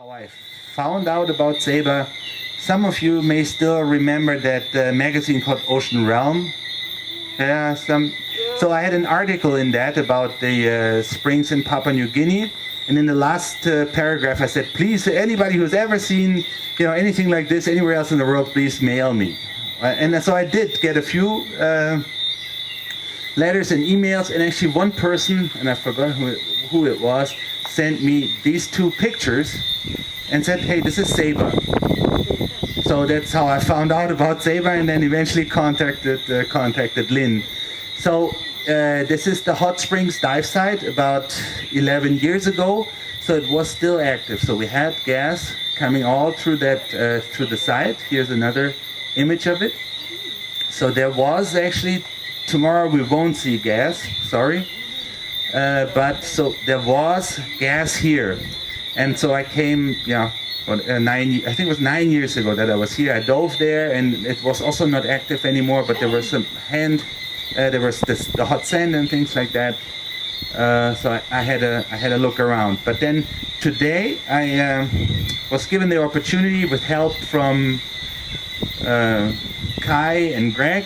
how I found out about Saba. Some of you may still remember that magazine called Ocean Realm. So I had an article in that about the springs in Papua New Guinea, and in the last paragraph I said, please, anybody who's ever seen anything like this anywhere else in the world, please mail me. And so I did get a few letters and emails, and actually one person, and I forgot who it was, sent me these two pictures and said, hey, this is Saba. So that's how I found out about Saba, and then eventually contacted Lynn. So this is the hot springs dive site about 11 years ago. So it was still active. So we had gas coming all through through the site. Here's another image of it. So there was actually, tomorrow we won't see gas, sorry. But so there was gas here. And so I came, I think it was 9 years ago that I was here. I dove there, and it was also not active anymore, but there was some there was the hot sand and things like that. So I had a look around. But then today I was given the opportunity with help from Kai and Greg.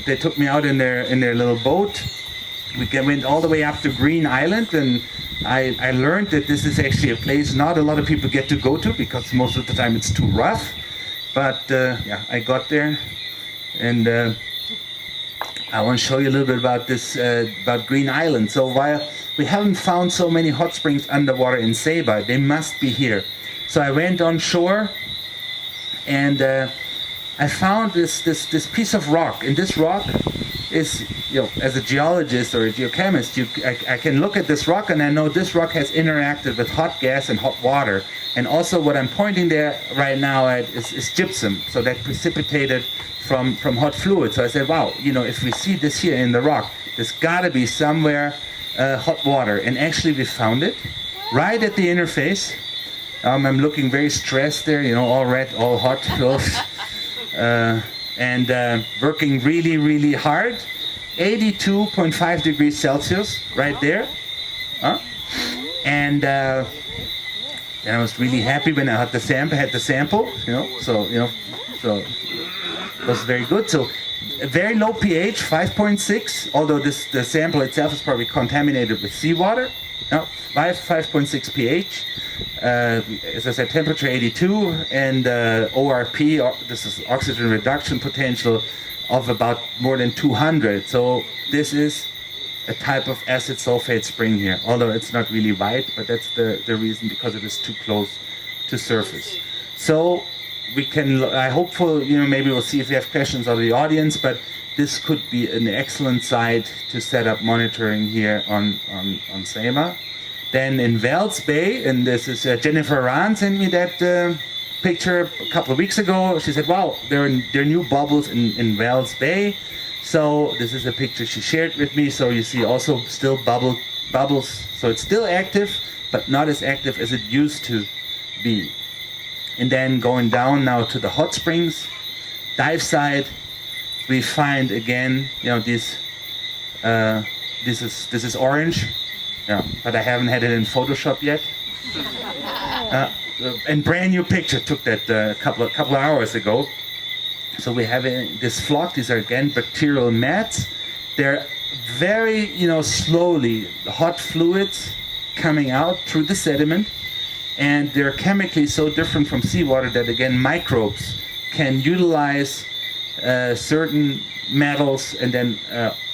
They took me out in their little boat. We went all the way up to Green Island, and I learned that this is actually a place not a lot of people get to go to because most of the time it's too rough. But I got there, and I want to show you a little bit about this, about Green Island. So while we haven't found so many hot springs underwater in Saba, they must be here. So I went on shore, and I found this piece of rock, and this rock is, as a geologist or a geochemist, I can look at this rock and I know this rock has interacted with hot gas and hot water. And also what I'm pointing there right now at is gypsum, so that precipitated from hot fluid. So I said, wow, if we see this here in the rock, there's gotta be somewhere hot water. And actually we found it right at the interface. I'm looking very stressed there, all red, all hot, and working really, really hard. 82.5 degrees Celsius right there. And I was really happy when I had the sample, so it was very good. So a very low pH, 5.6, although the sample itself is probably contaminated with seawater. 5.6 pH, as I said, temperature 82, and ORP, this is oxygen reduction potential, of about more than 200. So this is a type of acid sulfate spring here, although it's not really white, but that's the reason, because it is too close to surface. So we can, I hope maybe we'll see if we have questions of the audience, but this could be an excellent site to set up monitoring here on Saba. Then in Wells Bay, and this is Jennifer Rahn sent me that picture a couple of weeks ago. She said, wow, there are new bubbles in Wells Bay. So this is a picture she shared with me. So you see also still bubbles. So it's still active, but not as active as it used to be. And then going down now to the hot springs dive site, we find again, this is orange, but I haven't had it in Photoshop yet. And brand new picture, took that a couple of hours ago. So we have this flock. These are again bacterial mats. They're very, slowly hot fluids coming out through the sediment, and they're chemically so different from seawater that again microbes can utilize certain metals and then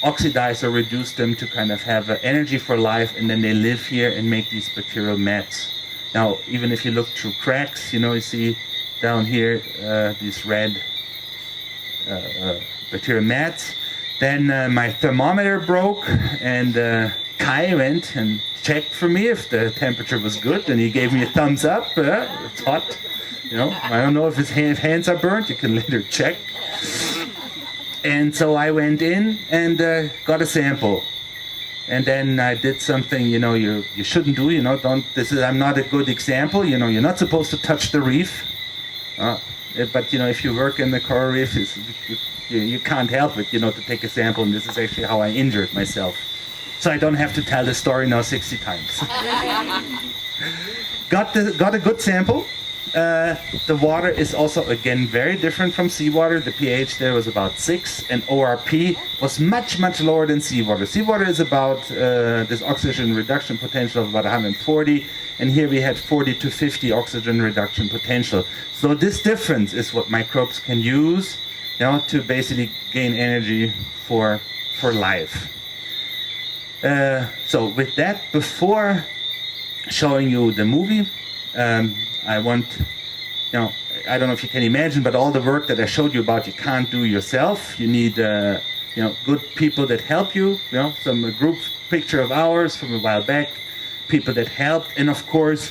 oxidize or reduce them to kind of have energy for life, and then they live here and make these bacterial mats. Now, even if you look through cracks, you see down here these red bacterial mats. Then my thermometer broke, and Kai went and checked for me if the temperature was good, and he gave me a thumbs up. It's hot. I don't know if his hands are burnt. You can later check. And so I went in and got a sample. And then I did something, you shouldn't do, I'm not a good example, you're not supposed to touch the reef. But, if you work in the coral reef, you can't help it, to take a sample, and this is actually how I injured myself. So I don't have to tell the story now 60 times. got a good sample. The water is also, again, very different from seawater. The pH there was about 6, and ORP was much, much lower than seawater. Seawater is about this oxygen reduction potential of about 140, and here we had 40 to 50 oxygen reduction potential. So this difference is what microbes can use, to basically gain energy for life. So with that, before showing you the movie, I want, I don't know if you can imagine, but all the work that I showed you about, you can't do yourself. You need, good people that help you. Some group picture of ours from a while back, people that helped, and of course,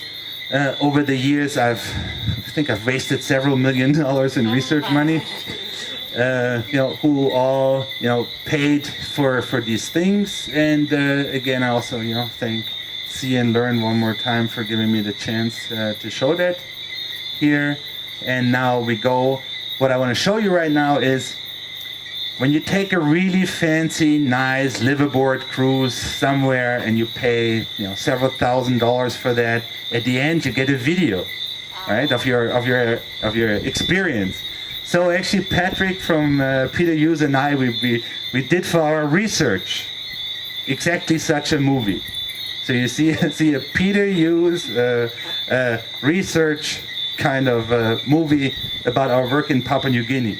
over the years, I think I've wasted several $1 million in research money. Who all, paid for these things, and again, I also, thank Sea&Learn one more time for giving me the chance to show that here. And now we go. What I want to show you right now is when you take a really fancy, nice liveaboard cruise somewhere and you pay, several $1,000s for that. At the end, you get a video, right, of your experience. So actually, Patrick from Peter Hughes and I, we did for our research exactly such a movie. So you see a Peter Hughes research kind of movie about our work in Papua New Guinea.